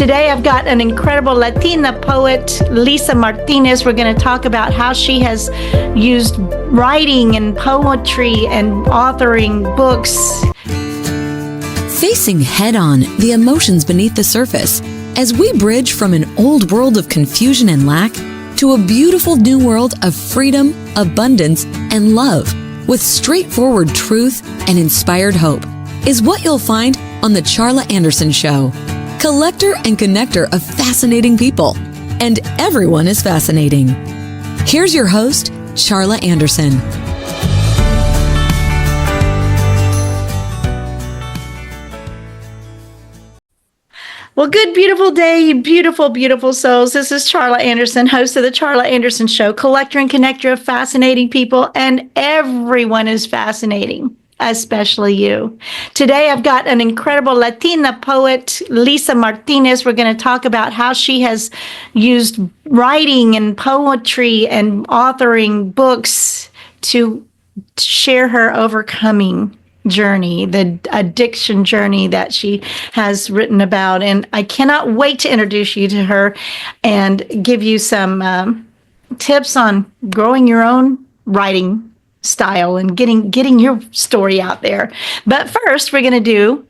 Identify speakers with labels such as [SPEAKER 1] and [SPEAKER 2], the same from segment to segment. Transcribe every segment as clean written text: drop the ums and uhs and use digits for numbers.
[SPEAKER 1] Today I've got an incredible Latina poet, Lisa Martinez. We're going to talk about how she has used writing and poetry and authoring books.
[SPEAKER 2] Facing head-on the emotions beneath the surface as we bridge from an old world of confusion and lack to a beautiful new world of freedom, abundance, and love with straightforward truth and inspired hope is what you'll find on The Charla Anderson Show. Collector and connector of fascinating people. And everyone is fascinating. Here's your host, Charla Anderson.
[SPEAKER 1] Well, good, beautiful day, you beautiful, beautiful souls. This is Charla Anderson, host of The Charla Anderson Show, collector and connector of fascinating people, and everyone is fascinating, especially you. Today, I've got an incredible Latina poet, Lisa Martinez. We're going to talk about how she has used writing and poetry and authoring books to share her overcoming journey, the addiction journey that she has written about. And I cannot wait to introduce you to her and give you some tips on growing your own writing style and getting your story out there. But first, we're going to do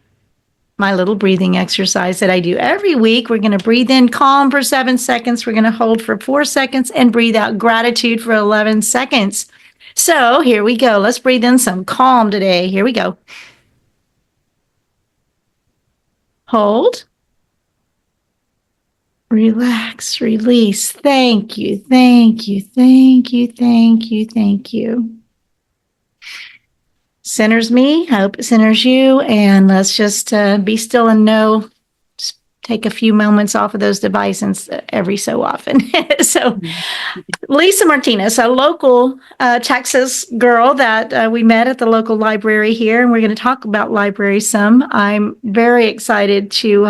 [SPEAKER 1] my little breathing exercise that I do every week. We're going to breathe in calm for 7 seconds. We're going to hold for 4 seconds and breathe out gratitude for 11 seconds. So here we go. Let's breathe in some calm today. Here we go. Hold. Relax, release. Thank you, thank you, thank you, thank you, thank you. Centers me, hope it centers you, and let's just be still and know. Just take a few moments off of those devices every so often. So, Lisa Martinez, a local Texas girl that we met at the local library here, and we're going to talk about libraries some. I'm very excited to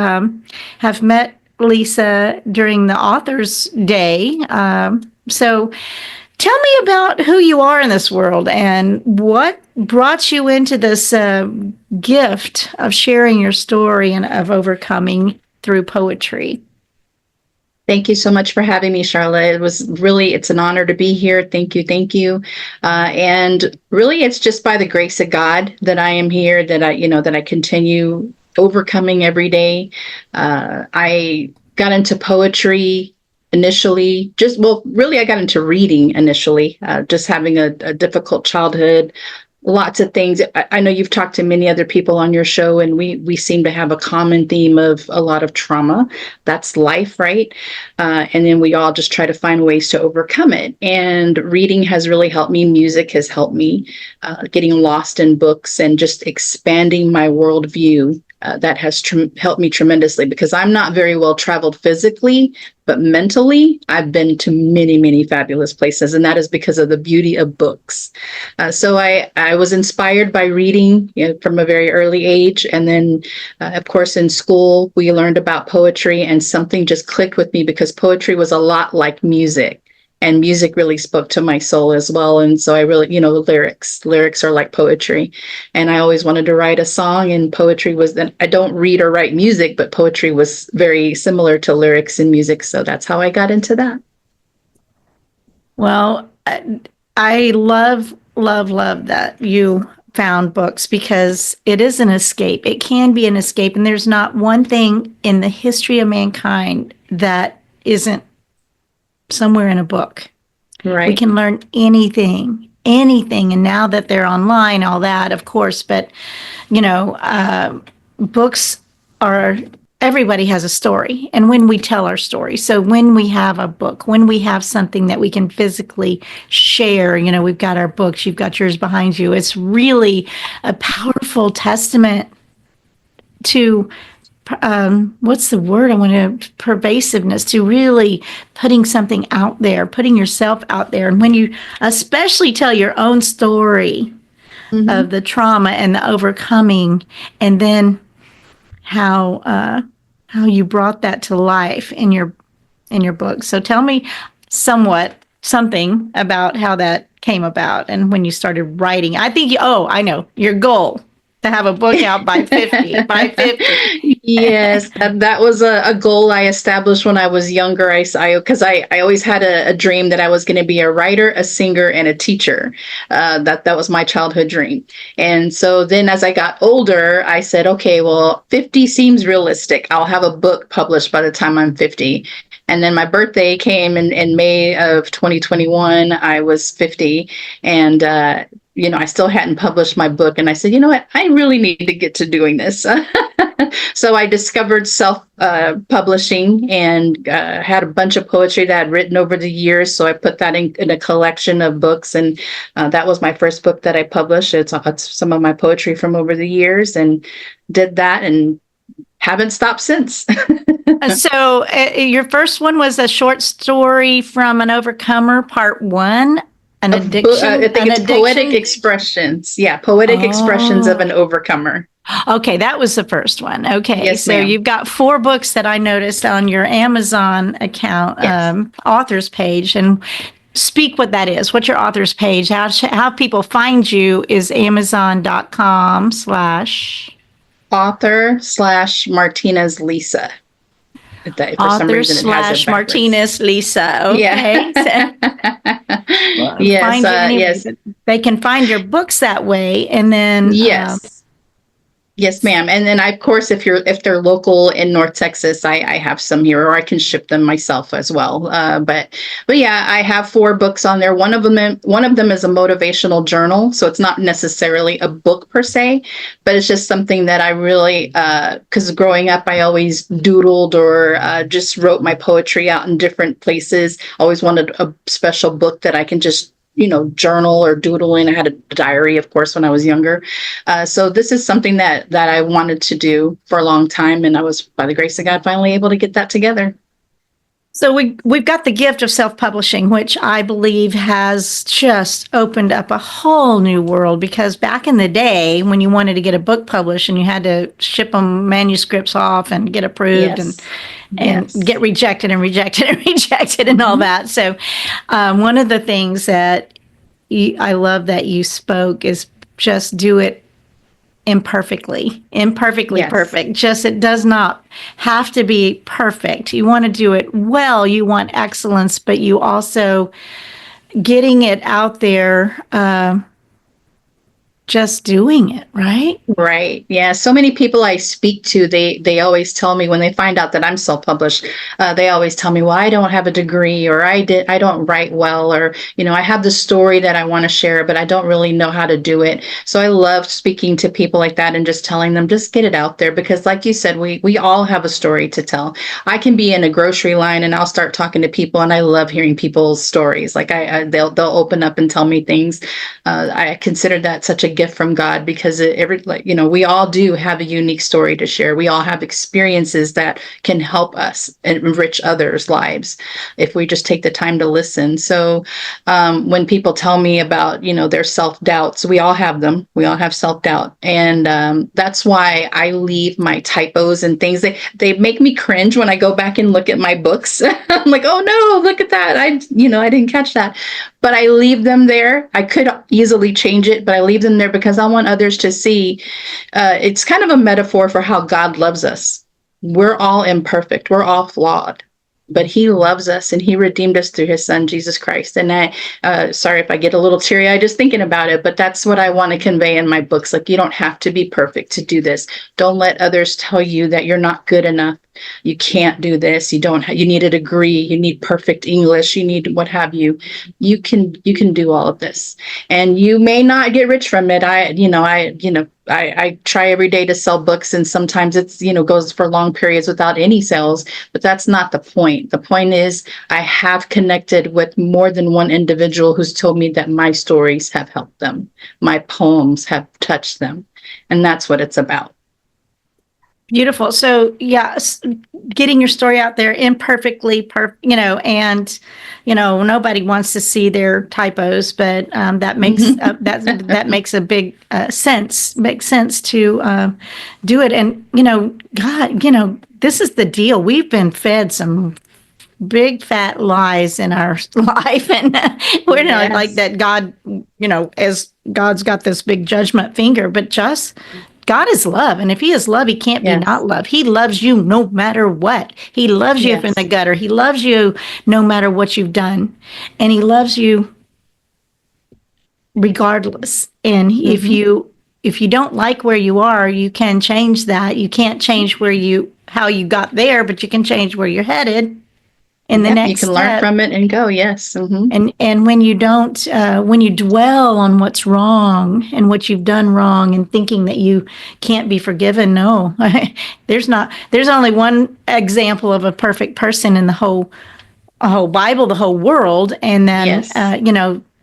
[SPEAKER 1] have met Lisa during the Authors Day. So tell me about who you are in this world and what brought you into this gift of sharing your story and of overcoming through poetry.
[SPEAKER 3] Thank you so much for having me, Charla. It's an honor to be here. Thank you, thank you. And really, it's just by the grace of God that I am here, that I continue overcoming every day. I got into poetry initially, I got into reading initially, just having a difficult childhood. Lots of things. I know you've talked to many other people on your show, and we seem to have a common theme of a lot of trauma. That's life, right? And then we all just try to find ways to overcome it. And reading has really helped me. Music has helped me. Getting lost in books and just expanding my worldview. That has helped me tremendously, because I'm not very well traveled physically, but mentally, I've been to many, many fabulous places, and that is because of the beauty of books. So I was inspired by reading from a very early age, and then, of course, in school, we learned about poetry, and something just clicked with me, because poetry was a lot like music. And music really spoke to my soul as well. And so I really, lyrics are like poetry. And I always wanted to write a song, and poetry was then, I don't read or write music, but poetry was very similar to lyrics and music. So that's how I got into that.
[SPEAKER 1] Well, I love that you found books, because it is an escape. It can be an escape. And there's not one thing in the history of mankind that isn't somewhere in a book.
[SPEAKER 3] Right.
[SPEAKER 1] We can learn anything. And now that they're online, all that, of course, but books are, everybody has a story. And when we tell our story, so when we have a book, when we have something that we can physically share, we've got our books, you've got yours behind you. It's really a powerful testament to what's the word I want to, pervasiveness, to really putting something out there, putting yourself out there. And when you especially tell your own story of the trauma and the overcoming, and then how you brought that to life in your book. So tell me something about how that came about and when you started writing. I think, I know your goal. to have a book out by 50, by 50.
[SPEAKER 3] Yes, that was a goal I established when I was younger. Because I always had a dream that I was going to be a writer, a singer, and a teacher. That was my childhood dream. And so then as I got older, I said, okay, well, 50 seems realistic. I'll have a book published by the time I'm 50. And then my birthday came in May of 2021. I was 50, and I still hadn't published my book. And I said, you know what? I really need to get to doing this. So I discovered self-publishing and had a bunch of poetry that I'd written over the years. So I put that in a collection of books. And that was my first book that I published. It's some of my poetry from over the years, and did that and haven't stopped since.
[SPEAKER 1] So your first one was a short story from an overcomer, part one, an addiction.
[SPEAKER 3] I think it's Poetic Expressions. Yeah, Poetic Expressions of an Overcomer.
[SPEAKER 1] Okay, that was the first one. Okay,
[SPEAKER 3] Yes,
[SPEAKER 1] so
[SPEAKER 3] ma'am.
[SPEAKER 1] you've got 4 books that I noticed on your Amazon account,
[SPEAKER 3] Yes.
[SPEAKER 1] authors page, and speak what that is. What's your authors page? How people find you is amazon.com/
[SPEAKER 3] author/Martinez Lisa. If for some reason it has it backwards.
[SPEAKER 1] Martinez Lisa. Okay.
[SPEAKER 3] Yeah.
[SPEAKER 1] Yes. They can find your books that way, and then
[SPEAKER 3] Yes. Yes, ma'am. And then, of course, if they're local in North Texas, I have some here, or I can ship them myself as well. But yeah, I have 4 books on there. One of them is a motivational journal, so it's not necessarily a book per se, but it's just something that I really, because growing up, I always doodled or just wrote my poetry out in different places. Always wanted a special book that I can just journal or doodle in. I had a diary, of course, when I was younger. So this is something that I wanted to do for a long time. And I was, by the grace of God, finally able to get that together.
[SPEAKER 1] So we've got the gift of self-publishing, which I believe has just opened up a whole new world, because back in the day when you wanted to get a book published and you had to ship them manuscripts off and get approved
[SPEAKER 3] Yes.
[SPEAKER 1] and
[SPEAKER 3] Yes.
[SPEAKER 1] get rejected and rejected and rejected and all that. So one of the things that I love that you spoke is just do it imperfectly
[SPEAKER 3] Yes.
[SPEAKER 1] perfect. Just, it does not have to be perfect. You want to do it well, you want excellence, but you also getting it out there, just doing it, right?
[SPEAKER 3] Right. Yeah. So many people I speak to, they always tell me when they find out that I'm self-published, they always tell me, well, I don't have a degree, or I don't write well, or, I have the story that I want to share, but I don't really know how to do it. So I love speaking to people like that and just telling them, just get it out there, because like you said, we all have a story to tell. I can be in a grocery line and I'll start talking to people, and I love hearing people's stories. Like they'll open up and tell me things. I consider that such a gift from God, because we all do have a unique story to share. We all have experiences that can help us and enrich others' lives if we just take the time to listen. So when people tell me about, their self-doubts, we all have them. We all have self-doubt. And that's why I leave my typos and things. They make me cringe when I go back and look at my books. I'm like, oh no, look at that. I didn't catch that. But I leave them there. I could easily change it, but I leave them there because I want others to see. It's kind of a metaphor for how God loves us. We're all imperfect. We're all flawed, but he loves us, and he redeemed us through his son, Jesus Christ. And sorry if I get a little teary-eyed just thinking about it, but that's what I want to convey in my books. Like, you don't have to be perfect to do this. Don't let others tell you that you're not good enough. You can't do this. You need a degree. You need perfect English. You need what have you. You can do all of this, and you may not get rich from it. I try every day to sell books, and sometimes it's, goes for long periods without any sales, but that's not the point. The point is I have connected with more than one individual who's told me that my stories have helped them. My poems have touched them. And that's what it's about.
[SPEAKER 1] Beautiful. So yes, getting your story out there imperfectly, and nobody wants to see their typos, but that makes that makes a big sense. Makes sense to do it. And God, this is the deal. We've been fed some big fat lies in our life, and we're not like that. God, as God's got this big judgment finger, but just God is love. And if he is love, he can't be not
[SPEAKER 3] Yes.
[SPEAKER 1] love. He loves you no matter what. He loves you from the
[SPEAKER 3] Yes.
[SPEAKER 1] gutter. He loves you no matter what you've done. And he loves you regardless. And
[SPEAKER 3] Hmm.
[SPEAKER 1] if you don't like where you are, you can change that. You can't change how you got there, but you can change where you're headed in the
[SPEAKER 3] Yep. You
[SPEAKER 1] next
[SPEAKER 3] can learn
[SPEAKER 1] step.
[SPEAKER 3] from it and go. Yes. Hmm.
[SPEAKER 1] And when you don't, when you dwell on what's wrong and what you've done wrong and thinking that you can't be forgiven, no, there's only one example of a perfect person in the whole Bible, the whole world. And then,
[SPEAKER 3] Yes.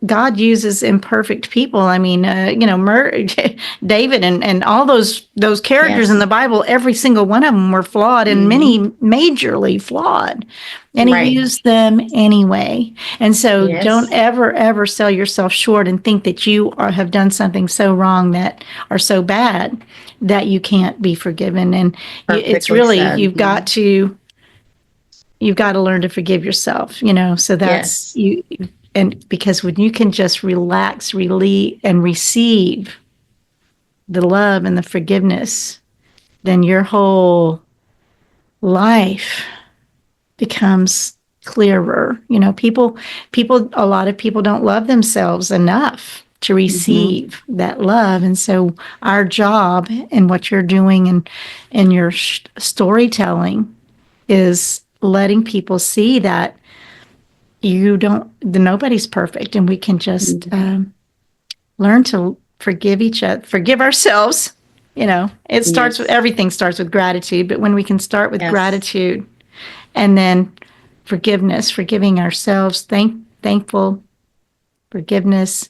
[SPEAKER 1] God uses imperfect people. I mean, David and all those characters in the
[SPEAKER 3] Yes.
[SPEAKER 1] Bible, every single one of them were flawed and
[SPEAKER 3] Hmm.
[SPEAKER 1] many majorly flawed. And he
[SPEAKER 3] Right.
[SPEAKER 1] used them anyway. And so don't
[SPEAKER 3] Yes.
[SPEAKER 1] ever, ever sell yourself short and think that have done something so wrong that or so bad that you can't be forgiven. And it's
[SPEAKER 3] Perfectly
[SPEAKER 1] really,
[SPEAKER 3] said. Mhm.
[SPEAKER 1] you've got to learn to forgive yourself, so that's
[SPEAKER 3] Yes.
[SPEAKER 1] you. And because when you can just relax, relieve, and receive the love and the forgiveness, then your whole life becomes clearer. A lot of people don't love themselves enough to
[SPEAKER 3] Hmm.
[SPEAKER 1] receive that love. And so our job and what you're doing in your storytelling is letting people see that nobody's perfect, and we can just learn to forgive each other, forgive ourselves.
[SPEAKER 3] Yes.
[SPEAKER 1] Everything starts with gratitude, but when we can start with
[SPEAKER 3] Yes.
[SPEAKER 1] gratitude and then forgiveness, forgiving ourselves, thankful, forgiveness,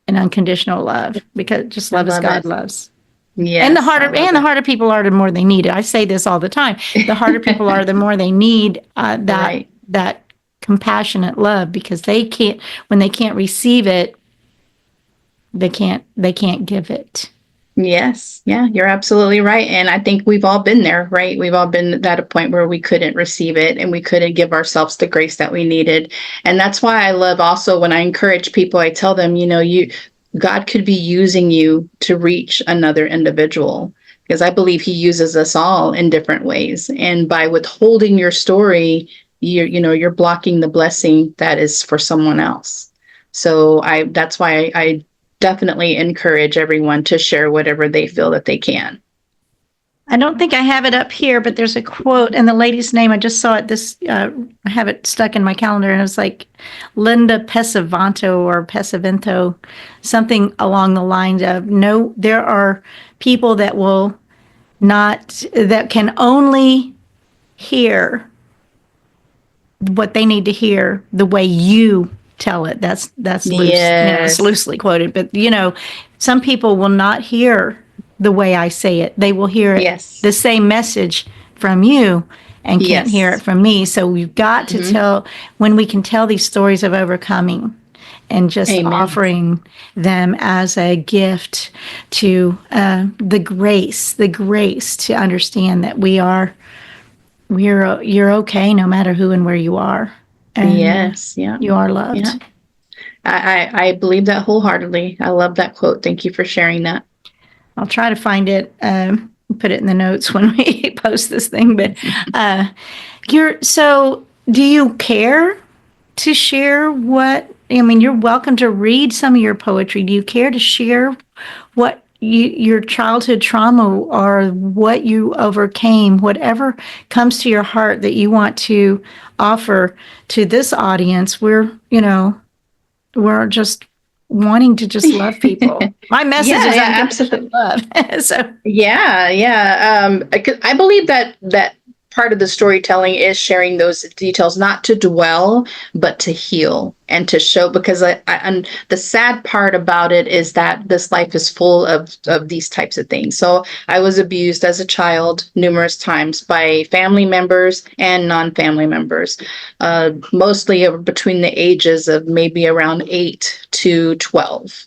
[SPEAKER 1] and unconditional love, because just
[SPEAKER 3] I
[SPEAKER 1] love as
[SPEAKER 3] love
[SPEAKER 1] God
[SPEAKER 3] it.
[SPEAKER 1] loves. And
[SPEAKER 3] Yes. I love
[SPEAKER 1] the
[SPEAKER 3] it.
[SPEAKER 1] harder people are, the more they need it. I say this all the time. The harder people are, the more they need
[SPEAKER 3] Right.
[SPEAKER 1] that compassionate love, because when they can't receive it, they can't give it.
[SPEAKER 3] Yes. Yeah, you're absolutely right. And I think we've all been there, right? We've all been at a point where we couldn't receive it and we couldn't give ourselves the grace that we needed. And that's why I love also when I encourage people, I tell them, God could be using you to reach another individual, because I believe he uses us all in different ways. And by withholding your story, you're blocking the blessing that is for someone else. So that's why I definitely encourage everyone to share whatever they feel that they can.
[SPEAKER 1] I don't think I have it up here, but there's a quote, and the lady's name, I just saw it. I have it stuck in my calendar, and it was like Linda Pesavanto or Pesavento, something along the lines of, no, there are people that can only hear what they need to hear the way you tell it. That's loose, it's
[SPEAKER 3] Yes.
[SPEAKER 1] loosely quoted, but some people will not hear the way I say it. They will hear it
[SPEAKER 3] Yes.
[SPEAKER 1] the same message from you and can't hear it
[SPEAKER 3] Yes.
[SPEAKER 1] from me. So we've got to
[SPEAKER 3] Hmm.
[SPEAKER 1] tell when we can tell these stories of overcoming and just
[SPEAKER 3] Amen.
[SPEAKER 1] offering them as a gift to the grace to understand that you're okay no matter who and where you are, and
[SPEAKER 3] Yes. Yeah.
[SPEAKER 1] you are
[SPEAKER 3] Yeah.
[SPEAKER 1] loved.
[SPEAKER 3] I believe that wholeheartedly. I love that quote. Thank you for sharing that.
[SPEAKER 1] I'll try to find it, put it in the notes when we post this thing. But uh, do you care to share what? I mean, you're welcome to read some of your poetry. Do you care to share what your childhood trauma or what you overcame, whatever comes to your heart that you want to offer to this audience? We're just wanting to just love people. My message
[SPEAKER 3] Yeah.
[SPEAKER 1] is
[SPEAKER 3] Yeah.
[SPEAKER 1] unconditional
[SPEAKER 3] Absolutely.
[SPEAKER 1] love. So
[SPEAKER 3] Yeah, yeah. I believe that part of the storytelling is sharing those details, not to dwell, but to heal and to show. Because and the sad part about it is that this life is full of these types of things. So I was abused as a child numerous times by family members and non-family members, mostly between the ages of maybe around 8 to 12.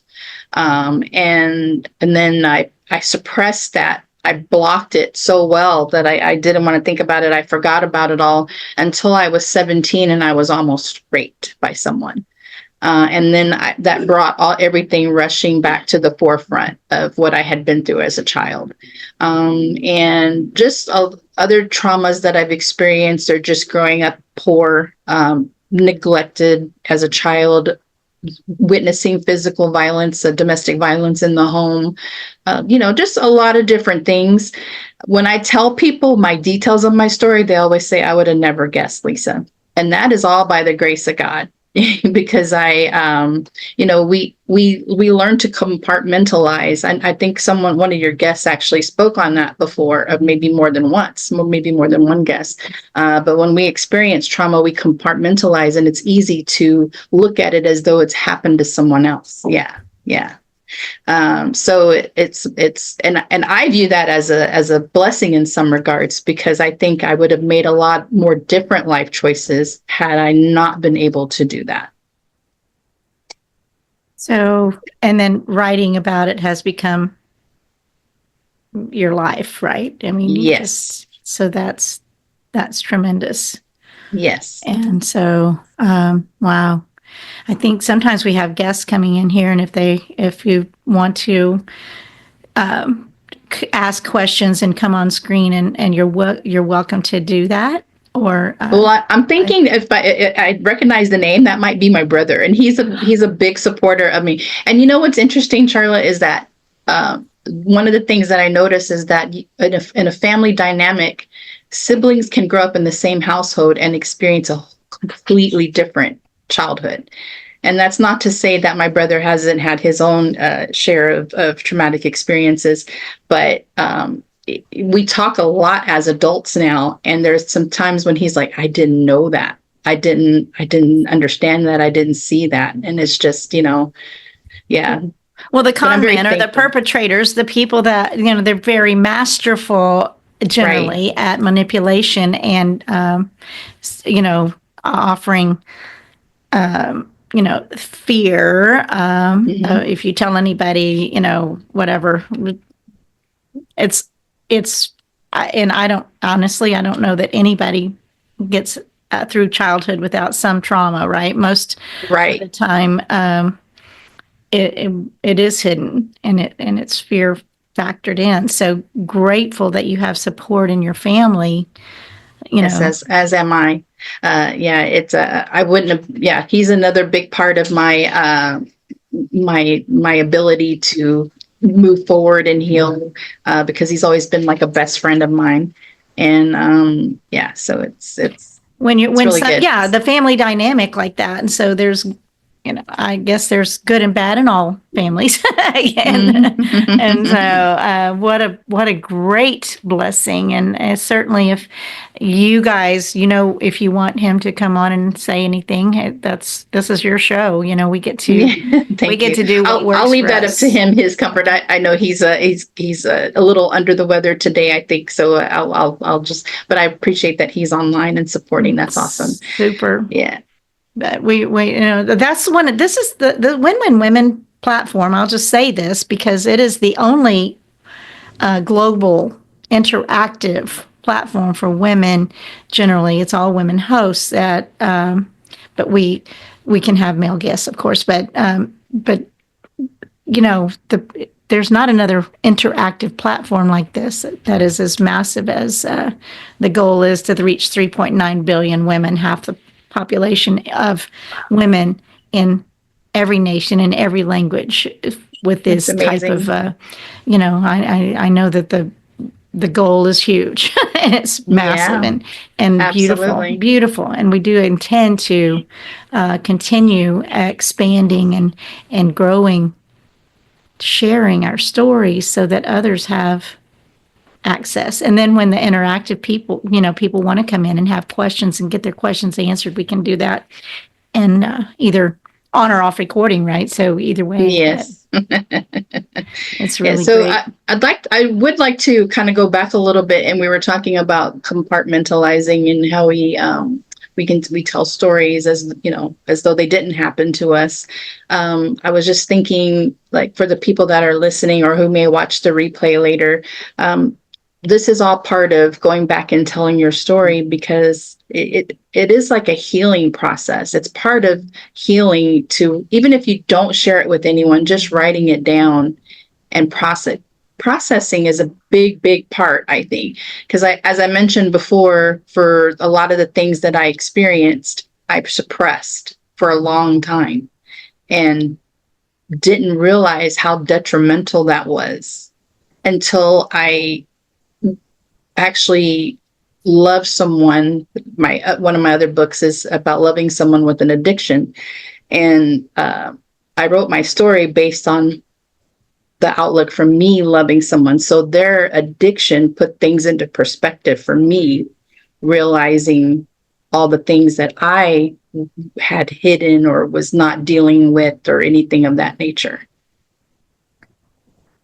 [SPEAKER 3] And then I suppressed that. I blocked it so well that I didn't want to think about it. I forgot about it all until I was 17 and I was almost raped by someone. And then that brought everything rushing back to the forefront of what I had been through as a child. And just other traumas that I've experienced, or just growing up poor, neglected as a child, witnessing physical violence, domestic violence in the home, just a lot of different things. When I tell people my details of my story, they always say, I would have never guessed, Lisa. And that is all by the grace of God. Because we learn to compartmentalize. And I think one of your guests actually spoke on that before, of maybe more than once, maybe more than one guest. But when we experience trauma, we compartmentalize, and it's easy to look at it as though it's happened to someone else. Yeah. So and I view that as a blessing in some regards, because I think I would have made a lot more different life choices had I not been able to do that.
[SPEAKER 1] So, and then writing about it has become your life, right? I mean,
[SPEAKER 3] yes.
[SPEAKER 1] So that's tremendous.
[SPEAKER 3] Yes.
[SPEAKER 1] And so, wow. I think sometimes we have guests coming in here, and if you want to ask questions and come on screen, and you're welcome to do that. Or
[SPEAKER 3] well, I'm thinking, if I recognize the name, that might be my brother, and he's a big supporter of me. And you know what's interesting, Charla, is that one of the things that I notice is that in a family dynamic, siblings can grow up in the same household and experience a completely different childhood. And that's not to say that my brother hasn't had his own share of traumatic experiences, but we talk a lot as adults now, and there's some times when he's like, I didn't know that. I didn't understand that. I didn't see that. And it's just, yeah.
[SPEAKER 1] Well, the con men are the perpetrators, the people that, they're very masterful generally at manipulation and, offering fear. If you tell anybody, whatever, and I don't know that anybody gets through childhood without some trauma, right? Most of the time, it is hidden, and it's fear factored in. So grateful that you have support in your family.
[SPEAKER 3] Yes, as am I. It's I wouldn't have. Yeah, he's another big part of my my ability to move forward and heal, because he's always been like a best friend of mine. And so it's
[SPEAKER 1] the family dynamic like that. And so there's, I guess there's good and bad in all families. and so what a great blessing. And certainly if you guys, if you want him to come on and say anything, this is your show. We get to to do what works.
[SPEAKER 3] I'll leave that
[SPEAKER 1] us.
[SPEAKER 3] up to him, his comfort. I know he's a little under the weather today, I think. So I'll just, but I appreciate that he's online and supporting. That's awesome.
[SPEAKER 1] Super.
[SPEAKER 3] Yeah.
[SPEAKER 1] But we that's this is the Win-Win Women platform. I'll just say this because it is the only global interactive platform for women. Generally, it's all women hosts that, but we can have male guests, of course, but there's not another interactive platform like this that is as massive as the goal is to reach 3.9 billion women, half the population of women in every nation, in every language, with this type of, I know that the goal is huge and it's massive and beautiful. And we do intend to continue expanding and growing, sharing our stories so that others have access. And then when the interactive people want to come in and have questions and get their questions answered, we can do that and either on or off recording, right? So either way,
[SPEAKER 3] yes,
[SPEAKER 1] it's really great.
[SPEAKER 3] I would like to kind of go back a little bit, and we were talking about compartmentalizing and how we tell stories as though they didn't happen to us. I was just thinking, like, for the people that are listening or who may watch the replay later, this is all part of going back and telling your story, because it is like a healing process. It's part of healing, to, even if you don't share it with anyone, just writing it down and processing is a big part, I think, because as I mentioned before, for a lot of the things that I experienced, I suppressed for a long time and didn't realize how detrimental that was until I actually love someone. One of my other books is about loving someone with an addiction, and I wrote my story based on the outlook from me loving someone. So their addiction put things into perspective for me, realizing all the things that I had hidden or was not dealing with or anything of that nature.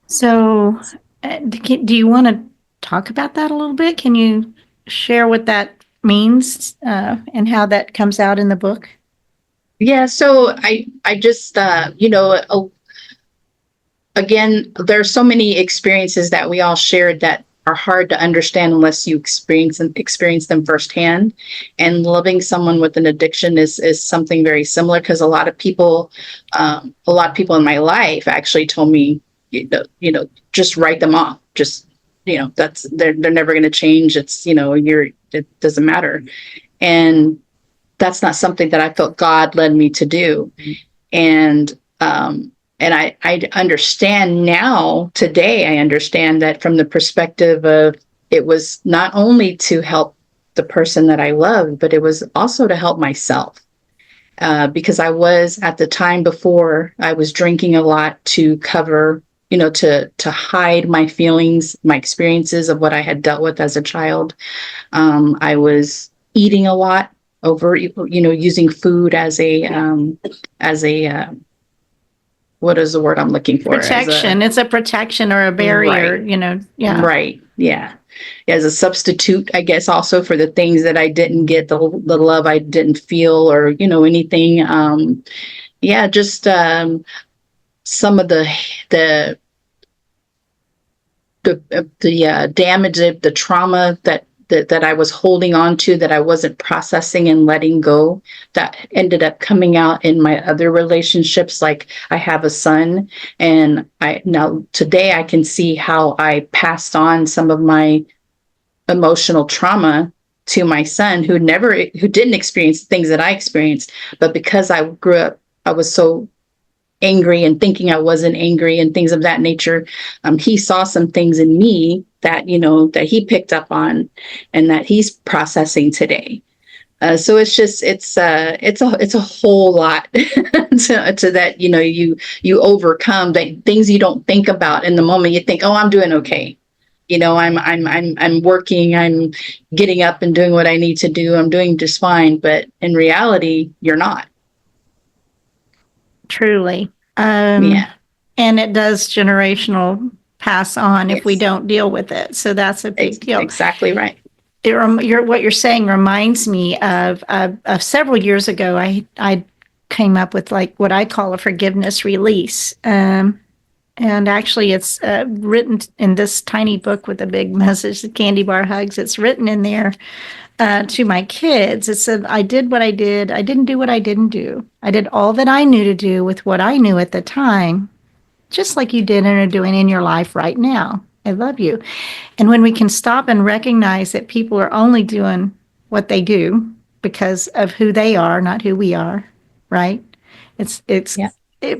[SPEAKER 1] So, do you want to talk about that a little bit? Can you share what that means and how that comes out in the book?
[SPEAKER 3] Yeah, so I just again, there are so many experiences that we all shared that are hard to understand unless you experience them firsthand. And loving someone with an addiction is something very similar, because a lot of people in my life actually told me, just write them off. Just, that's, they're never going to change. It's, it doesn't matter. And that's not something that I felt God led me to do. And I understand now, today, I understand that from the perspective of, it was not only to help the person that I loved, but it was also to help myself. Because I was, at the time before, I was drinking a lot to cover, to hide my feelings, my experiences of what I had dealt with as a child. I was eating a lot, using food as a what is the word I'm looking for?
[SPEAKER 1] Protection. It's a protection or a barrier,
[SPEAKER 3] right.
[SPEAKER 1] Yeah.
[SPEAKER 3] Right. Yeah. As a substitute, I guess, also for the things that I didn't get, the love I didn't feel, or, anything. Just some of the damage, the trauma that I was holding on to, that I wasn't processing and letting go, that ended up coming out in my other relationships. Like, I have a son, and now today I can see how I passed on some of my emotional trauma to my son, who didn't experience things that I experienced, but because I grew up, I was so angry and thinking I wasn't angry and things of that nature. He saw some things in me that, that he picked up on and that he's processing today. So it's just, it's a whole lot to that, you overcome the things you don't think about in the moment. You think, oh, I'm doing okay. I'm working, I'm getting up and doing what I need to do. I'm doing just fine. But in reality, you're not.
[SPEAKER 1] Truly.
[SPEAKER 3] Yeah.
[SPEAKER 1] And it does generational pass on if we
[SPEAKER 3] Yes.
[SPEAKER 1] don't deal with it. So that's a big deal.
[SPEAKER 3] Exactly right.
[SPEAKER 1] What you're saying reminds me of several years ago. I came up with like what I call a forgiveness release. And actually, it's written in this tiny book with a big message, the Candy Bar Hugs. It's written in there to my kids. It said, I did what I did. I didn't do what I didn't do. I did all that I knew to do with what I knew at the time, just like you did and are doing in your life right now. I love you. And when we can stop and recognize that people are only doing what they do because of who they are, not who we are, right?
[SPEAKER 3] Yeah.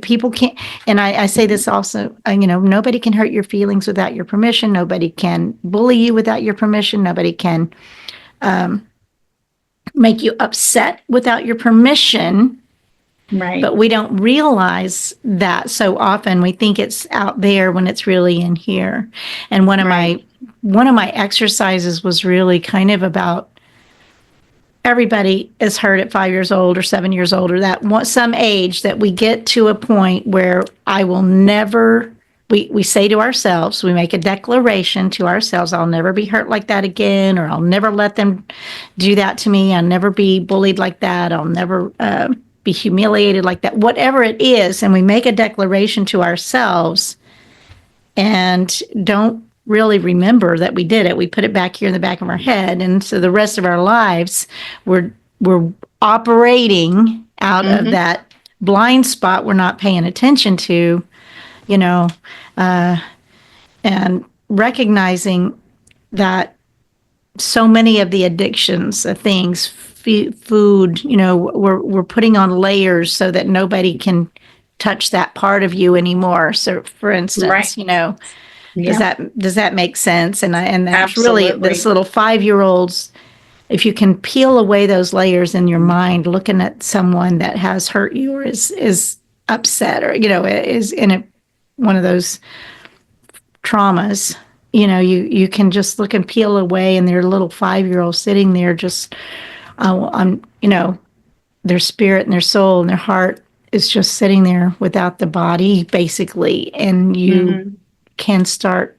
[SPEAKER 1] People can't, and I say this also, nobody can hurt your feelings without your permission. Nobody can bully you without your permission. Nobody can make you upset without your permission.
[SPEAKER 3] Right.
[SPEAKER 1] But we don't realize that so often. We think it's out there when it's really in here. And one of my exercises was really kind of about, everybody is hurt at 5 years old or 7 years old, or some age that we get to a point where I will never, we say to ourselves, we make a declaration to ourselves, I'll never be hurt like that again, or I'll never let them do that to me. I'll never be bullied like that. I'll never be humiliated like that, whatever it is. And we make a declaration to ourselves and don't really remember that we did it. We put it back here in the back of our head. And so the rest of our lives, we're operating out of that blind spot we're not paying attention to, you know, and recognizing that so many of the addictions, things, food, you know, we're putting on layers so that nobody can touch that part of you anymore. So, for instance, you know, does that make sense? And that's really this little 5-year-olds. If you can peel away those layers in your mind, looking at someone that has hurt you or is upset or, you know, is in one of those traumas, you know, you can just look and peel away, and their little 5-year-old sitting there just, you know, their spirit and their soul and their heart is just sitting there without the body, basically. And you can start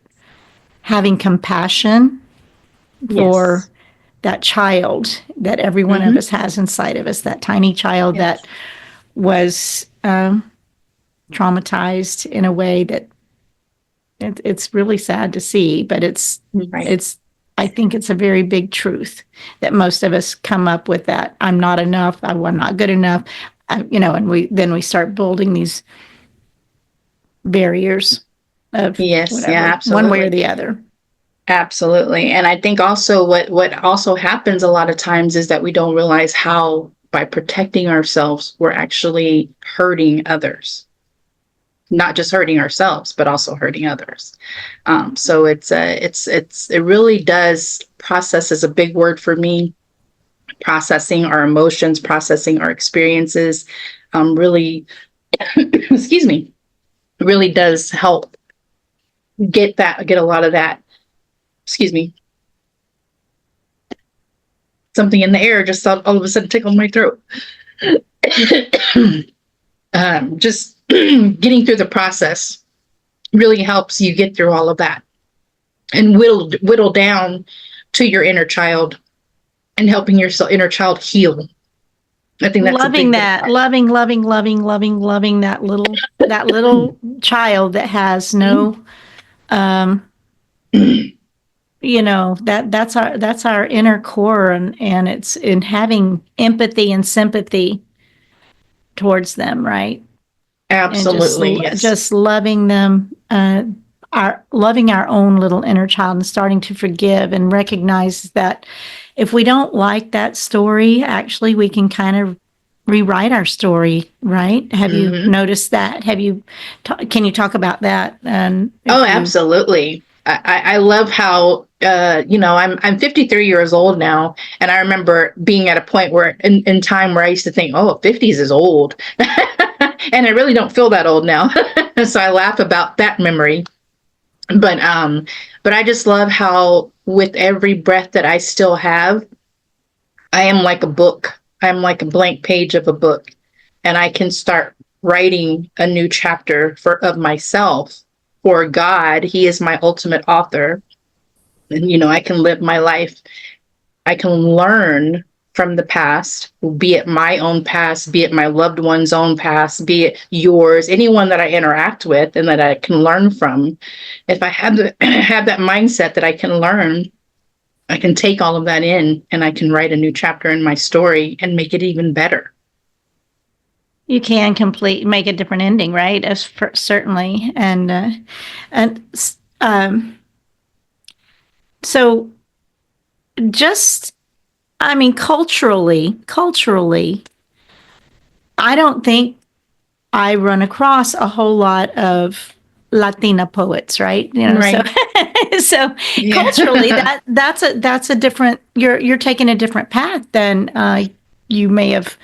[SPEAKER 1] having compassion for that child that every one of us has inside of us, that tiny child that was traumatized in a way that it's really sad to see, but it's I think it's a very big truth that most of us come up with, that I'm not enough, I'm not good enough, you know, and we start building these barriers of
[SPEAKER 3] absolutely.
[SPEAKER 1] one way or the other.
[SPEAKER 3] Absolutely. And I think also what also happens a lot of times is that we don't realize how by protecting ourselves, we're actually hurting others. Not just hurting ourselves, but also hurting others. So it really does, process is a big word for me. Processing our emotions, processing our experiences, really, excuse me, really does help get a lot of that. Excuse me. Something in the air just all of a sudden tickled my throat. Just getting through the process really helps you get through all of that and whittle down to your inner child and helping your inner child heal. I think that's
[SPEAKER 1] loving that, loving that little child that has no, you know, that's our inner core, and it's in having empathy and sympathy towards them, right?
[SPEAKER 3] Absolutely,
[SPEAKER 1] and just loving them, loving our own little inner child, and starting to forgive and recognize that if we don't like that story, actually we can kind of rewrite our story, right? Have you noticed that? Can you talk about that?
[SPEAKER 3] Absolutely. I love how, you know, I'm 53 years old now, and I remember being at a point where in time where I used to think, 50s is old. And I really don't feel that old now. So I laugh about that memory. But I just love how with every breath that I still have, I am like a book. I'm like a blank page of a book, and I can start writing a new chapter of myself for God. He is my ultimate author. And, you know, I can live my life. I can learn from the past, be it my own past, be it my loved one's own past, be it yours, anyone that I interact with and that I can learn from. If I have that mindset that I can learn, I can take all of that in, and I can write a new chapter in my story and make it even better.
[SPEAKER 1] You can make a different ending, right? Certainly. So just, I mean, culturally, I don't think I run across a whole lot of Latina poets, right? You know,
[SPEAKER 3] right.
[SPEAKER 1] So culturally, that's a different. You're taking a different path than you may have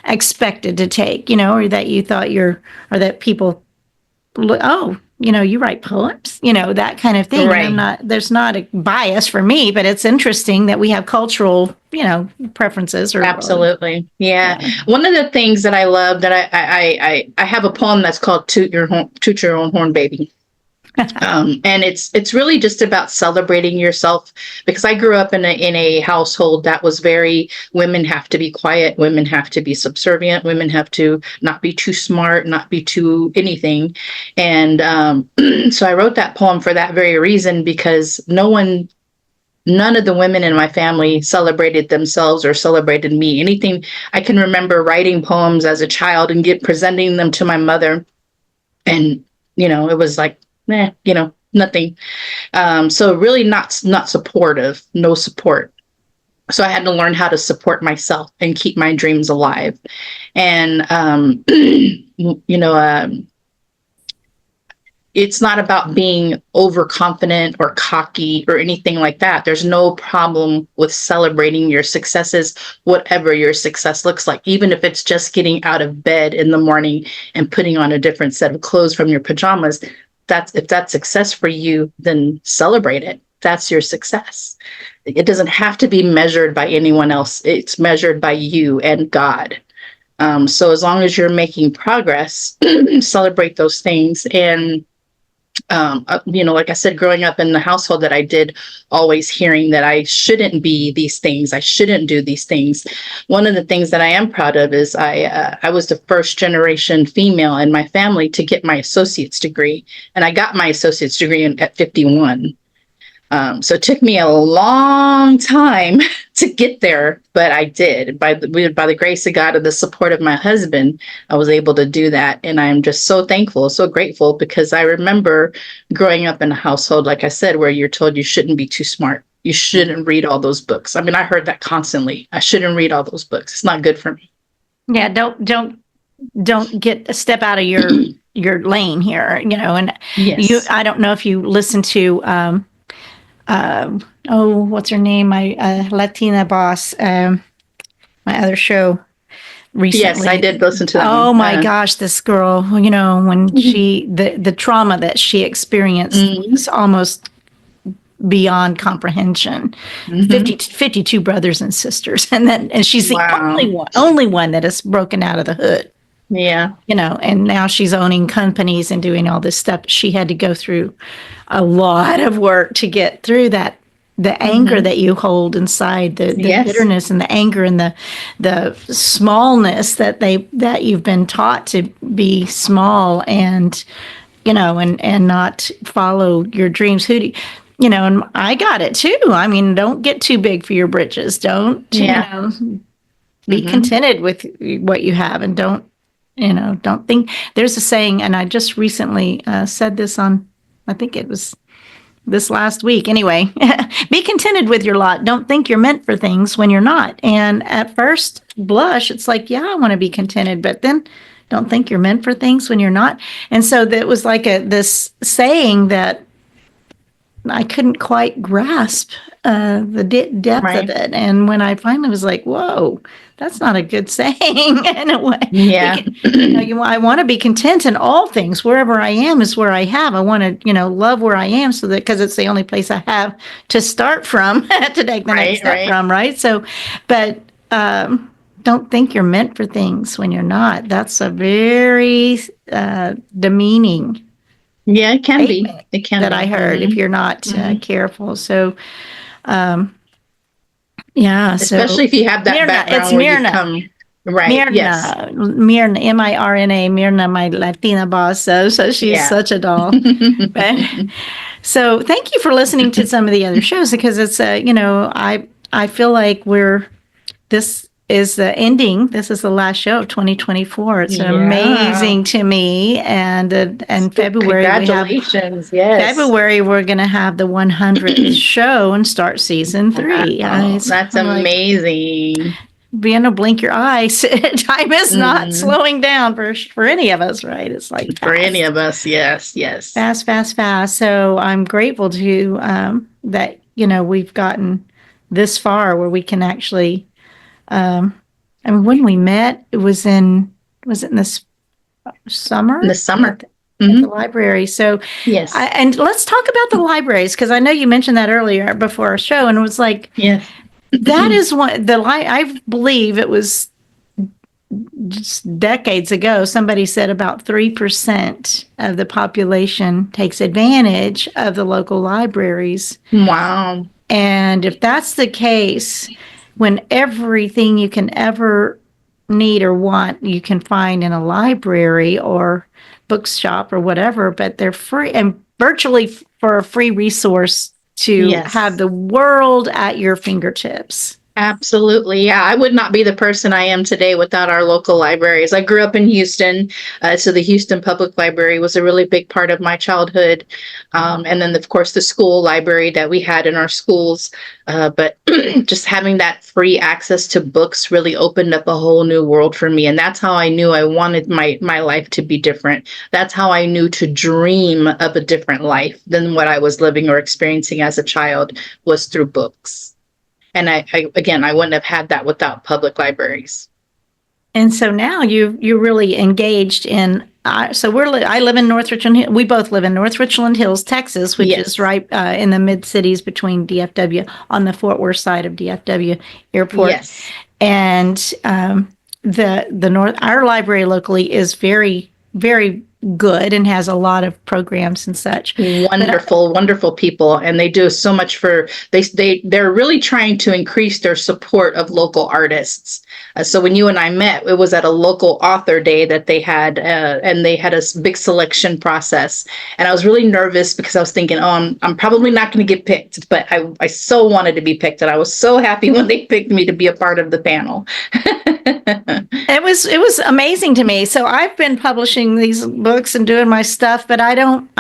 [SPEAKER 1] expected to take, you know, or that you thought or that people, you know, you write poems, you know, that kind of thing.
[SPEAKER 3] Right.
[SPEAKER 1] And there's not a bias for me, but it's interesting that we have cultural, you know, preferences.
[SPEAKER 3] Absolutely. Yeah. One of the things that I love that I have a poem that's called Toot Your Own Horn, Baby. And it's really just about celebrating yourself, because I grew up in a household that was very, women have to be quiet, women have to be subservient, women have to not be too smart, not be too anything. And so I wrote that poem for that very reason, because none of the women in my family celebrated themselves or celebrated me. Anything, I can remember writing poems as a child and presenting them to my mother, and it was like, nothing. So really not supportive, no support. So I had to learn how to support myself and keep my dreams alive. And it's not about being overconfident or cocky or anything like that. There's no problem with celebrating your successes, whatever your success looks like, even if it's just getting out of bed in the morning and putting on a different set of clothes from your pajamas. If that's success for you, then celebrate it. That's your success. It doesn't have to be measured by anyone else. It's measured by you and God. So as long as you're making progress, celebrate those things. And like I said, growing up in the household that I did, always hearing that I shouldn't be these things, I shouldn't do these things. One of the things that I am proud of is I was the first generation female in my family to get my associate's degree, and I got my associate's degree at 51. So it took me a long time to get there, but I did. By the grace of God and the support of my husband, I was able to do that. And I'm just so thankful, so grateful, because I remember growing up in a household, like I said, where you're told you shouldn't be too smart. You shouldn't read all those books. I mean, I heard that constantly. I shouldn't read all those books. It's not good for me.
[SPEAKER 1] Yeah, don't get a step out of your lane here, and
[SPEAKER 3] Yes.
[SPEAKER 1] I don't know if you listen to what's her name? My Latina boss, my other show recently.
[SPEAKER 3] Yes, I did listen to that.
[SPEAKER 1] Oh my gosh, this girl, when she, the trauma that she experienced was almost beyond comprehension. 52 brothers and sisters. And she's the only one that is broken out of the hood.
[SPEAKER 3] Yeah.
[SPEAKER 1] And now she's owning companies and doing all this stuff. She had to go through a lot of work to get through that, the anger that you hold inside, the bitterness and the anger and the smallness that you've been taught to be small and, and not follow your dreams. And I got it too. I mean, don't get too big for your britches. Don't, be contented with what you have, and don't think. There's a saying, and I just recently said this on, I think it was this last week. Anyway, be contented with your lot. Don't think you're meant for things when you're not. And at first blush, it's like, yeah, I want to be contented, but then don't think you're meant for things when you're not. And so that was like this saying that I couldn't quite grasp the depth of it. And when I finally was like, whoa, that's not a good saying in a way.
[SPEAKER 3] Yeah.
[SPEAKER 1] I want to be content in all things. Wherever I am is where I have. I want to, love where I am, so that, because it's the only place I have to start from, to take the next step from, right? So, but don't think you're meant for things when you're not. That's a very demeaning.
[SPEAKER 3] Yeah, it can be. It can
[SPEAKER 1] that
[SPEAKER 3] be.
[SPEAKER 1] I heard if you're not careful. So, yeah.
[SPEAKER 3] Especially if you have that background.
[SPEAKER 1] It's Myrna.
[SPEAKER 3] Right.
[SPEAKER 1] Myrna.
[SPEAKER 3] Yes.
[SPEAKER 1] Myrna. Myrna. Myrna, my Latina boss. So she's such a doll. But, so thank you for listening to some of the other shows, because it's I feel like this is the ending. This is the last show of 2024. It's amazing to me. And February,
[SPEAKER 3] congratulations. Yes.
[SPEAKER 1] February, we're going to have the 100th show and start season 3.
[SPEAKER 3] That's amazing.
[SPEAKER 1] Being to blink your eyes. Time is not slowing down for any of us, right? It's like
[SPEAKER 3] for any of us. Yes.
[SPEAKER 1] Fast. So I'm grateful to that, we've gotten this far where we can actually, when we met, was it in this summer?
[SPEAKER 3] In the summer.
[SPEAKER 1] At the library. So,
[SPEAKER 3] yes.
[SPEAKER 1] And let's talk about the libraries, because I know you mentioned that earlier before our show, and it was like,
[SPEAKER 3] yes.
[SPEAKER 1] That is one, I believe it was just decades ago, somebody said about 3% of the population takes advantage of the local libraries.
[SPEAKER 3] Wow.
[SPEAKER 1] And if that's the case, when everything you can ever need or want, you can find in a library or bookshop or whatever, but they're free and virtually for a free resource to have
[SPEAKER 3] Yes.
[SPEAKER 1] the world at your fingertips.
[SPEAKER 3] Absolutely. Yeah. I would not be the person I am today without our local libraries. I grew up in Houston. So the Houston Public Library was a really big part of my childhood. And then, of course, the school library that we had in our schools. But just having that free access to books really opened up a whole new world for me. And that's how I knew I wanted my life to be different. That's how I knew to dream of a different life than what I was living or experiencing as a child, was through books. And I again, I wouldn't have had that without public libraries.
[SPEAKER 1] And so now you're really engaged in. I live in North Richland. We both live in North Richland Hills, Texas, which
[SPEAKER 3] Yes.
[SPEAKER 1] is right in the mid cities between DFW on the Fort Worth side of DFW Airport.
[SPEAKER 3] Yes.
[SPEAKER 1] And the North, our library locally is very, very good and has a lot of programs and such.
[SPEAKER 3] Wonderful, wonderful people, and they do so much for they're really trying to increase their support of local artists. So when you and I met, it was at a local author day that they had, and they had a big selection process. And I was really nervous because I was thinking, oh, I'm probably not going to get picked, but I so wanted to be picked, and I was so happy when they picked me to be a part of the panel.
[SPEAKER 1] It was amazing to me. So I've been publishing these books and doing my stuff, but I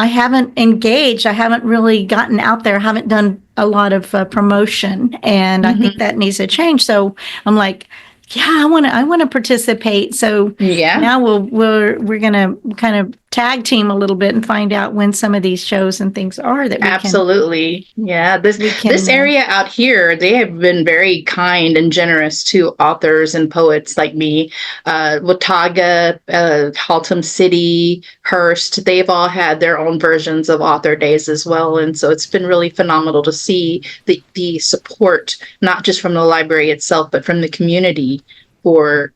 [SPEAKER 1] haven't engaged. I haven't really gotten out there. I haven't done a lot of promotion, and I think that needs to change. So I'm like, yeah, I want to participate. So now we're going to kind of tag team a little bit and find out when some of these shows and things are that we
[SPEAKER 3] Absolutely. This area out here, they have been very kind and generous to authors and poets like me. Watauga, Haltom City, Hearst, they've all had their own versions of author days as well. And so it's been really phenomenal to see the support, not just from the library itself, but from the community for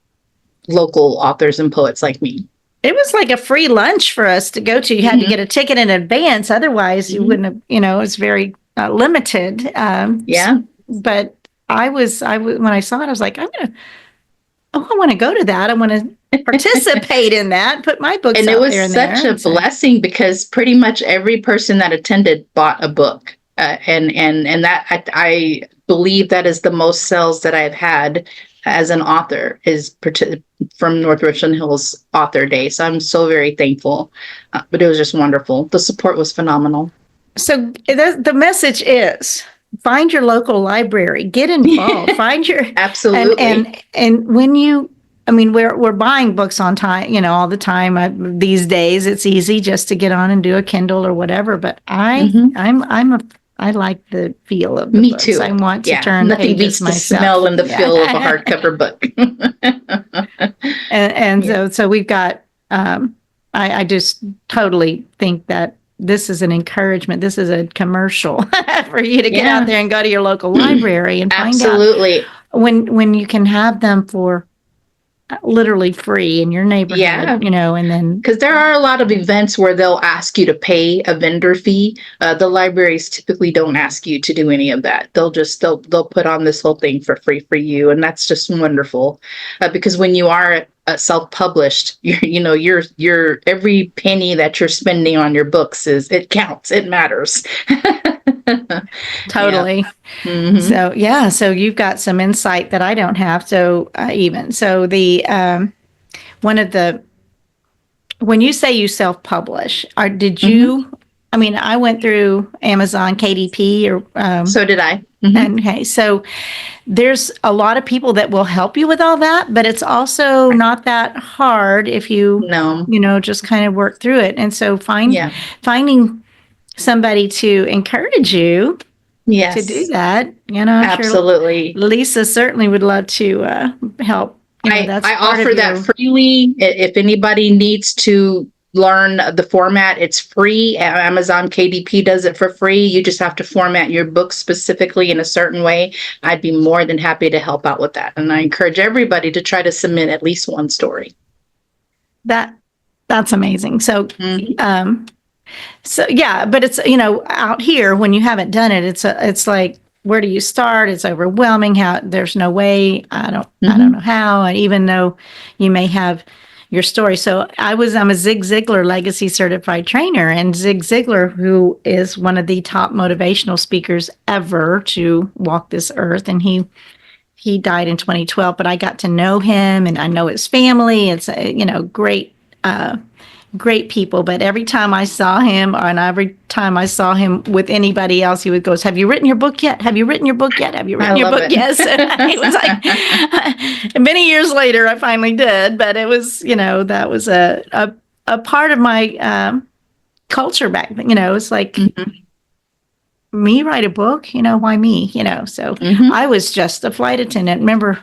[SPEAKER 3] local authors and poets like me.
[SPEAKER 1] It was like a free lunch for us to go to. You had to get a ticket in advance. Otherwise, you wouldn't have, it's very limited. But when I saw it, I was like, I want to go to that. I want to participate in that, put my books out there. And it was
[SPEAKER 3] such a blessing because pretty much every person that attended bought a book. And that I believe that is the most sales that I've had as an author is from North Richland Hills Author Day. So I'm so very thankful. But it was just wonderful. The support was phenomenal.
[SPEAKER 1] So the message is find your local library, get involved, find your
[SPEAKER 3] absolutely.
[SPEAKER 1] And when we're buying books on time, all the time. These days, it's easy just to get on and do a Kindle or whatever. But I like the feel of the books.
[SPEAKER 3] Me too.
[SPEAKER 1] I want to turn
[SPEAKER 3] Nothing
[SPEAKER 1] pages
[SPEAKER 3] beats
[SPEAKER 1] myself.
[SPEAKER 3] The smell and the feel of a hardcover book.
[SPEAKER 1] So we've got. I just totally think that this is an encouragement. This is a commercial for you to get out there and go to your local library and find out when you can have them for literally free in your neighborhood, and then
[SPEAKER 3] because there are a lot of events where they'll ask you to pay a vendor fee. The libraries typically don't ask you to do any of that. They'll put on this whole thing for free for you, and that's just wonderful. Because when you are self-published, your every penny that you're spending on your books it counts. It matters.
[SPEAKER 1] Totally. So you've got some insight that I don't have. So the when you say you self-publish, did you? I mean, I went through Amazon KDP or
[SPEAKER 3] so did I.
[SPEAKER 1] Okay, so there's a lot of people that will help you with all that, but it's also not that hard if you just kind of work through it. And so finding somebody to encourage you to do that,
[SPEAKER 3] absolutely.
[SPEAKER 1] Sure Lisa certainly would love to help.
[SPEAKER 3] I offer that freely. If anybody needs to learn the format. It's free. Amazon KDP does it for free. You just have to format your book specifically in a certain way. I'd be more than happy to help out with that. And I encourage everybody to try to submit at least one story.
[SPEAKER 1] That's amazing. So,
[SPEAKER 3] Mhm.
[SPEAKER 1] so yeah, but it's, out here when you haven't done it, it's like, where do you start? It's overwhelming. How there's no way. I don't know how. And even though you may have your story. So I'm a Zig Ziglar legacy certified trainer, and Zig Ziglar, who is one of the top motivational speakers ever to walk this earth, and he died in 2012, but I got to know him and I know his family. It's great people. But every time I saw him, and every time I saw him with anybody else, he would go, "Have you written your book yet? Have you written your book yet? Have you written your book yet?" So it was like, many years later, I finally did. But it was, that was a part of my culture back then. It's like, me write a book, why me, so I was just a flight attendant. Remember,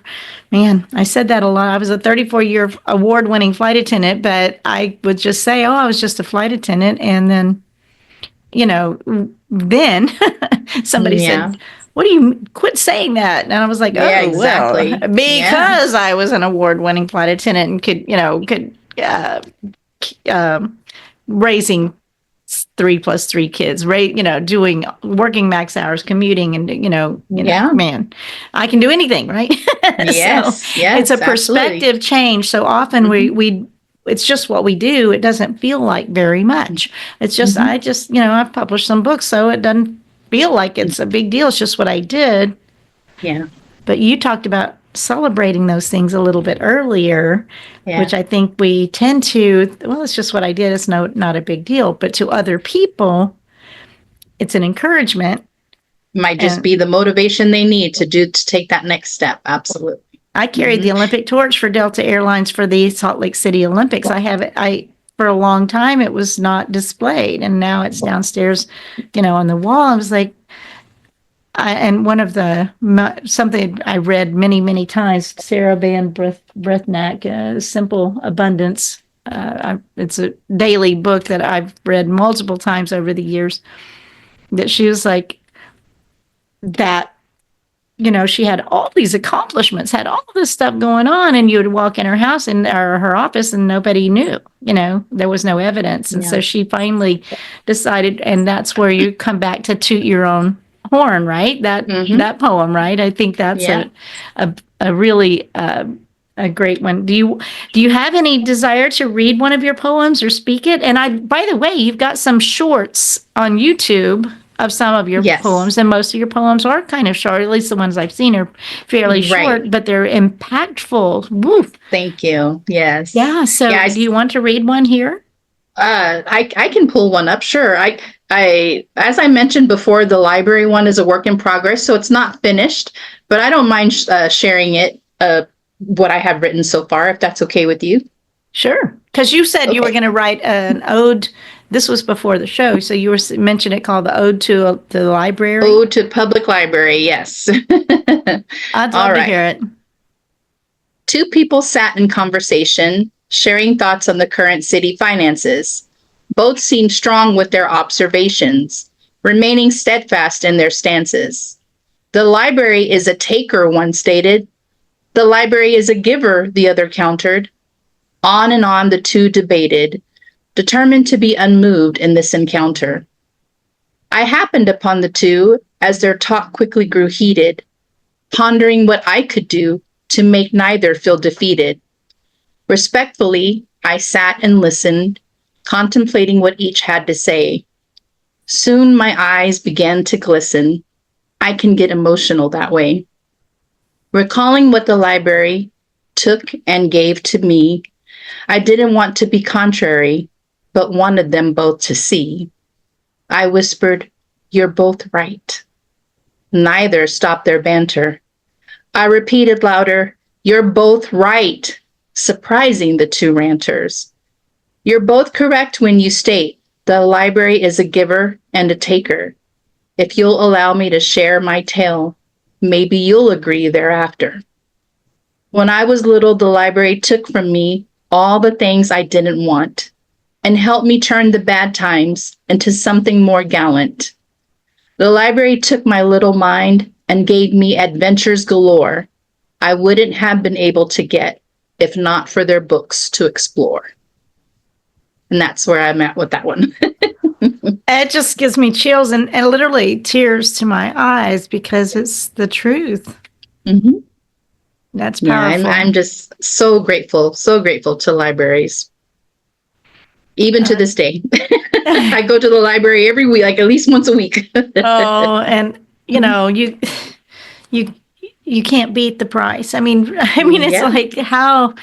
[SPEAKER 1] man, I said that a lot. I was a 34-year award-winning flight attendant, but I would just say, oh, I was just a flight attendant. And then, then somebody said, what do you quit saying that? And I was like,
[SPEAKER 3] yeah, exactly.
[SPEAKER 1] Well, because I was an award-winning flight attendant and could raising 3+3 kids, right? Doing working max hours, commuting, and man, I can do anything, right?
[SPEAKER 3] Yes,
[SPEAKER 1] so it's a perspective change. So often we it's just what we do. It doesn't feel like very much. It's just I've published some books, so it doesn't feel like it's a big deal. It's just what I did.
[SPEAKER 3] Yeah.
[SPEAKER 1] But you talked about celebrating those things a little bit earlier, which I think we tend to, well, it's just what I did. It's not a big deal. But to other people, it's an encouragement.
[SPEAKER 3] Might just be the motivation they need to take that next step. Absolutely.
[SPEAKER 1] I carried the Olympic torch for Delta Airlines for the Salt Lake City Olympics. I have it. For a long time, it was not displayed, and now it's downstairs, on the wall. I was like, and one of something I read many, many times, Sarah Van Brethnack, Simple Abundance. It's a daily book that I've read multiple times over the years. That she was like that, she had all these accomplishments, had all this stuff going on, and you would walk in her house or her office and nobody knew, there was no evidence. And so she finally decided, and that's where you come back to toot your own horn, right? That poem, right? I think that's a really a great one. Do you have any desire to read one of your poems or speak it? And by the way, you've got some shorts on YouTube of some of your poems, and most of your poems are kind of short. At least the ones I've seen are fairly short, but they're impactful. Woo.
[SPEAKER 3] Thank you. Yes.
[SPEAKER 1] Yeah. So, do you want to read one here?
[SPEAKER 3] I can pull one up. Sure. I as I mentioned before, the library one is a work in progress, so it's not finished, but I don't mind sharing it, what I have written so far, if that's okay with you.
[SPEAKER 1] Sure. Because you said you were going to write an ode. This was before the show, so you mentioned it called the Ode to the Library.
[SPEAKER 3] Ode to Public Library, yes.
[SPEAKER 1] I'd love to hear it.
[SPEAKER 3] Two people sat in conversation, sharing thoughts on the current city finances. Both seemed strong with their observations, remaining steadfast in their stances. The library is a taker, one stated. The library is a giver, the other countered. On and on the two debated, determined to be unmoved in this encounter. I happened upon the two as their talk quickly grew heated, pondering what I could do to make neither feel defeated. Respectfully, I sat and listened, contemplating what each had to say. Soon my eyes began to glisten. I can get emotional that way. Recalling what the library took and gave to me, I didn't want to be contrary, but wanted them both to see. I whispered, "You're both right." Neither stopped their banter. I repeated louder, "You're both right," surprising the two ranters. You're both correct when you state the library is a giver and a taker. If you'll allow me to share my tale, maybe you'll agree thereafter. When I was little, the library took from me all the things I didn't want. and helped me turn the bad times into something more gallant. The library took my little mind and gave me adventures galore I wouldn't have been able to get if not for their books to explore. And that's where I'm at with that one.
[SPEAKER 1] It just gives me chills and literally tears to my eyes because it's the truth.
[SPEAKER 3] Mm-hmm.
[SPEAKER 1] That's
[SPEAKER 3] Yeah,
[SPEAKER 1] powerful.
[SPEAKER 3] I'm just so grateful to libraries. Even to this day. I go to the library every week, like at least once a week.
[SPEAKER 1] Oh, and you know, you can't beat the price. I mean, it's
[SPEAKER 3] Yeah.
[SPEAKER 1] like how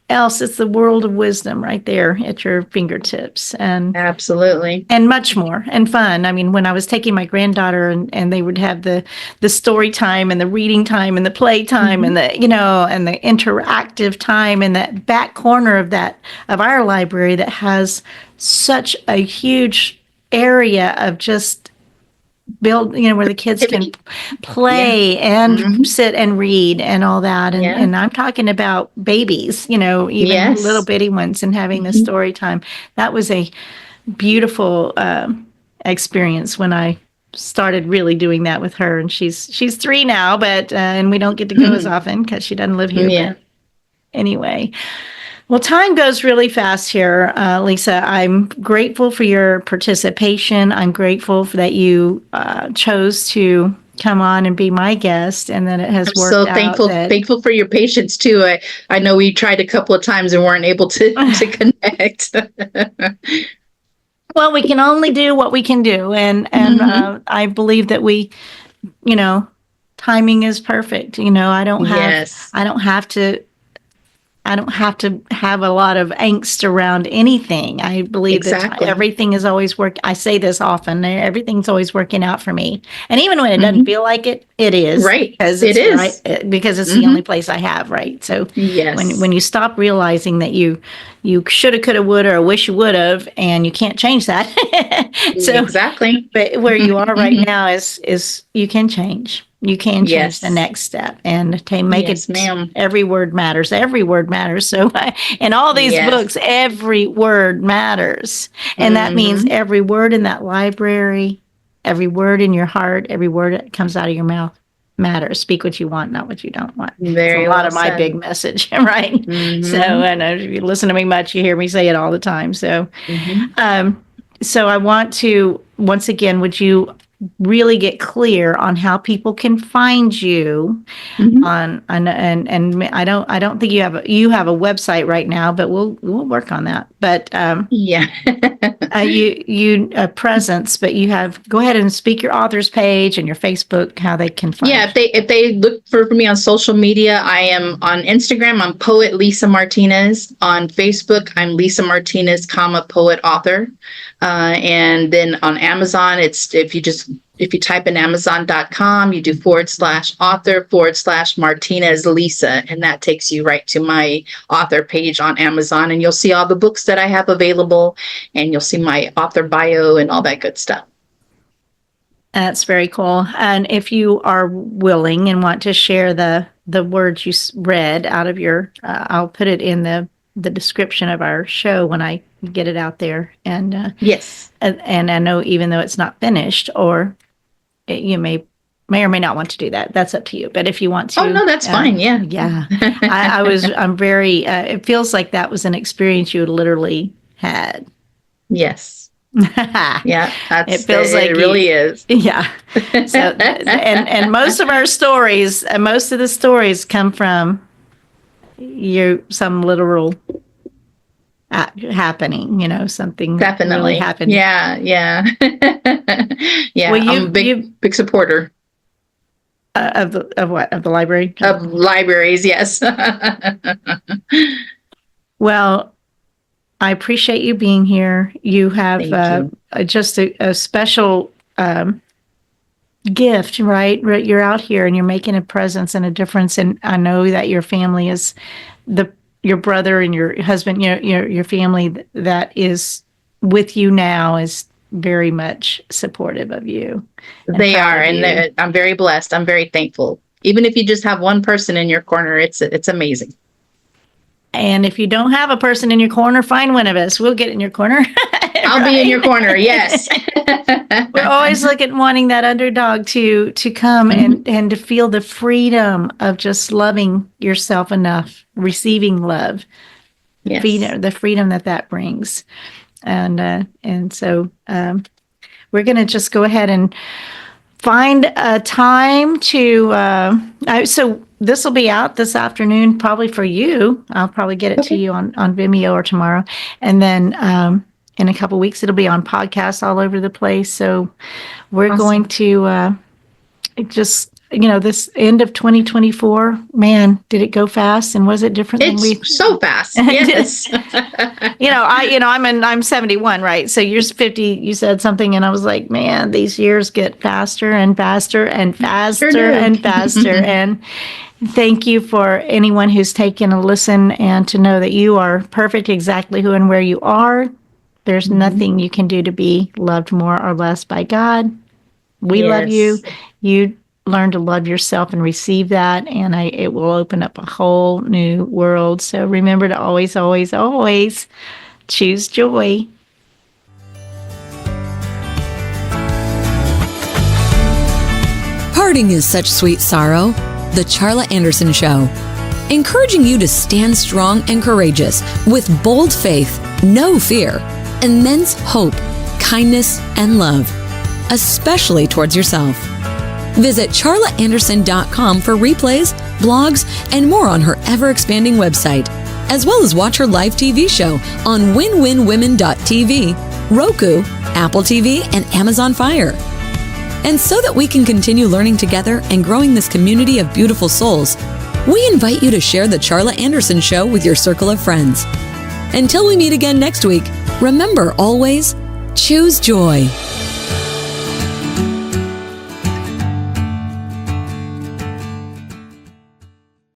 [SPEAKER 1] else? It's the world of wisdom right there at your fingertips,
[SPEAKER 3] Absolutely.
[SPEAKER 1] and much more and fun. I mean, when I was taking my granddaughter and they would have the story time and the reading time and the play time and the and the interactive time in that back corner of our library that has such a huge area of just build, where the kids can play and sit and read and all that. And I'm talking about babies, even little bitty ones, and having the story time. That was a beautiful experience when I started really doing that with her. And she's 3 now, but and we don't get to go as often because she doesn't live here.
[SPEAKER 3] Yeah.
[SPEAKER 1] But anyway. Well, time goes really fast here, Lisa. I'm grateful for your participation. I'm grateful that you chose to come on and be my guest, and that it has worked out.
[SPEAKER 3] So thankful for your patience too. I know we tried a couple of times and weren't able to connect.
[SPEAKER 1] Well, we can only do what we can do, and I believe that we, timing is perfect. I don't have to have a lot of angst around anything. I believe that everything is always I say this often. Everything's always working out for me, and even when it doesn't feel like it, it is.
[SPEAKER 3] Right,
[SPEAKER 1] because
[SPEAKER 3] it is.
[SPEAKER 1] Right, because it's the only place I have. Right. So when you stop realizing that you shoulda, coulda, woulda, or wish you would have, and you can't change that. So
[SPEAKER 3] exactly.
[SPEAKER 1] But where you are right now is you can change. You can change the next step and to make it.
[SPEAKER 3] Ma'am.
[SPEAKER 1] Every word matters. Every word matters. So in all these books, every word matters. And that means every word in that library, every word in your heart, every word that comes out of your mouth matters. Speak what you want, not what you don't want.
[SPEAKER 3] Very
[SPEAKER 1] it's a lot
[SPEAKER 3] well
[SPEAKER 1] of my
[SPEAKER 3] said.
[SPEAKER 1] big message, right? So, and if you listen to me much, you hear me say it all the time. So, so I want to, once again, would you really get clear on how people can find you and I don't think you have a website right now, but we'll work on that. But you presence, but you have, go ahead and speak your author's page and your Facebook, how they can find you.
[SPEAKER 3] If they look for me on social media, I am on Instagram, I'm Poet Lisa Martinez. On Facebook, I'm Lisa Martinez, poet author. And then on Amazon, it's if you type in Amazon.com, you do /author/Martinez Lisa, and that takes you right to my author page on Amazon, and you'll see all the books that I have available, and you'll see my author bio and all that good stuff.
[SPEAKER 1] That's very cool. And if you are willing and want to share the words you read out of your, I'll put it in the description of our show when I get it out there. And
[SPEAKER 3] yes,
[SPEAKER 1] and I know even though it's not finished, or you may or may not want to do that. That's up to you. But if you want to,
[SPEAKER 3] no, that's fine. Yeah.
[SPEAKER 1] I'm very. It feels like that was an experience you literally had.
[SPEAKER 3] Yes. Yeah,
[SPEAKER 1] it feels like
[SPEAKER 3] it really is.
[SPEAKER 1] Yeah. So and most of our stories, most of the stories come from some literal happening, something
[SPEAKER 3] definitely
[SPEAKER 1] really happened.
[SPEAKER 3] Yeah. Yeah.
[SPEAKER 1] Well,
[SPEAKER 3] I'm a big supporter
[SPEAKER 1] of what? Of the library?
[SPEAKER 3] Of libraries, yes.
[SPEAKER 1] Well, I appreciate you being here. You have just a special gift, right? You're out here and you're making a presence and a difference. And I know that your family is your brother and your husband, your family that is with you now is very much supportive of you.
[SPEAKER 3] They are, and I'm very blessed. I'm very thankful. Even if you just have one person in your corner, it's amazing.
[SPEAKER 1] And if you don't have a person in your corner, find one of us. We'll get in your corner.
[SPEAKER 3] I'll be in your corner. Yes.
[SPEAKER 1] We're always wanting that underdog to come and to feel the freedom of just loving yourself enough, receiving love,
[SPEAKER 3] Yes.
[SPEAKER 1] the freedom that brings. And so we're going to just go ahead and find a time to, so this will be out this afternoon, probably for you. I'll probably get it to you on Vimeo or tomorrow. And then in a couple weeks, it'll be on podcasts all over the place. So we're going to just, this end of 2024, man, did it go fast? And was it different than we?
[SPEAKER 3] It's so fast. Yes.
[SPEAKER 1] I'm 71, right? So you're 50, you said something, and I was like, man, these years get faster and faster and faster and faster. And thank you for anyone who's taken a listen, and to know that you are perfect exactly who and where you are. There's nothing you can do to be loved more or less by God. We love you. You learn to love yourself and receive that, and it will open up a whole new world. So remember to always, always, always choose joy.
[SPEAKER 2] Parting is such sweet sorrow. The Charla Anderson Show, encouraging you to stand strong and courageous with bold faith, no fear, immense hope, kindness, and love, especially towards yourself. Visit charlaanderson.com for replays, blogs, and more on her ever-expanding website, as well as watch her live TV show on winwinwomen.tv, Roku, Apple TV, and Amazon Fire. And so that we can continue learning together and growing this community of beautiful souls, we invite you to share the Charla Anderson Show with your circle of friends. Until we meet again next week, remember always, choose joy.